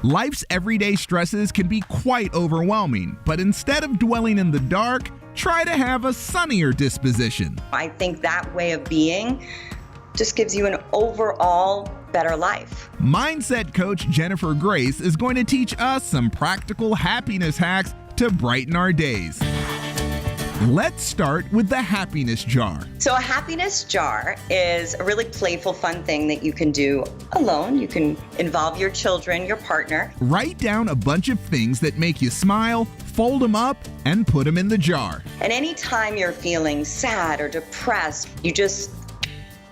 Life's everyday stresses can be quite overwhelming, but instead of dwelling in the dark, try to have a sunnier disposition. I think that way of being just gives you an overall better life. Mindset coach Jennifer Grace is going to teach us some practical happiness hacks to brighten our days. Let's start with the happiness jar. So a happiness jar is a really playful, fun thing that you can do alone. You can involve your children, your partner. Write down a bunch of things that make you smile, fold them up, and put them in the jar. And anytime you're feeling sad or depressed, you just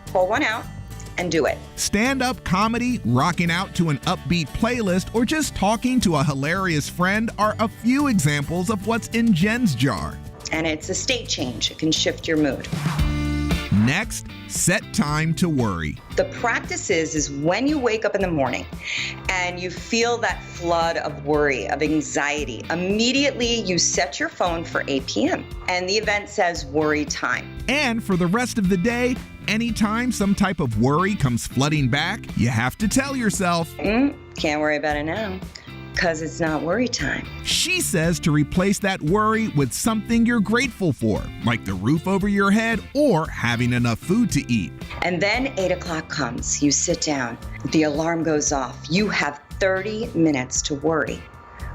pull one out and do it. Stand-up comedy, rocking out to an upbeat playlist, or just talking to a hilarious friend are a few examples of what's in Jen's jar. And it's a state change. It can shift your mood. Next, set time to worry. The practice is when you wake up in the morning and you feel that flood of worry, of anxiety, immediately you set your phone for 8 p.m. and the event says worry time. And for the rest of the day, anytime some type of worry comes flooding back, you have to tell yourself, can't worry about it now, because it's not worry time. She says to replace that worry with something you're grateful for, like the roof over your head or having enough food to eat. And then 8 o'clock comes, you sit down, the alarm goes off, you have 30 minutes to worry.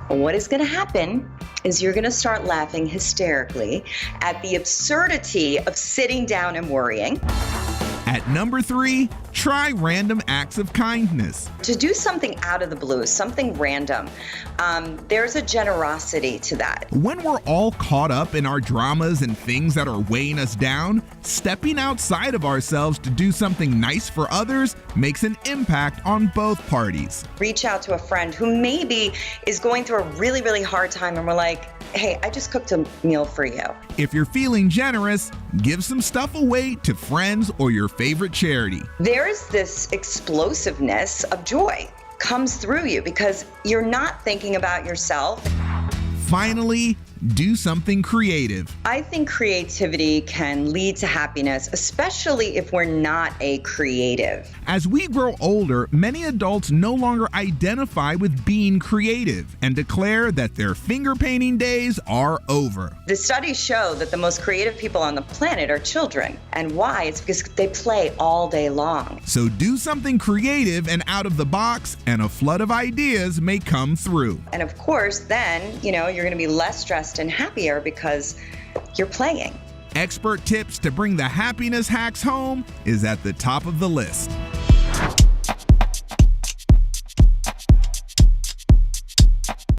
Well, what is going to happen is you're going to start laughing hysterically at the absurdity of sitting down and worrying. At number 3, try random acts of kindness. To do something out of the blue, something random, there's a generosity to that. When we're all caught up in our dramas and things that are weighing us down, stepping outside of ourselves to do something nice for others makes an impact on both parties. Reach out to a friend who maybe is going through a really, really hard time and we're like, hey, I just cooked a meal for you. If you're feeling generous, give some stuff away to friends or your favorite charity. There's this explosiveness of joy comes through you because you're not thinking about yourself. Finally, do something creative. I think creativity can lead to happiness, especially if we're not a creative. As we grow older, many adults no longer identify with being creative and declare that their finger painting days are over. The studies show that the most creative people on the planet are children. And why? It's because they play all day long. So do something creative and out of the box, and a flood of ideas may come through. And of course, then, you're going to be less stressed and happier because you're playing. Expert tips to bring the happiness hacks home is at the top of the list.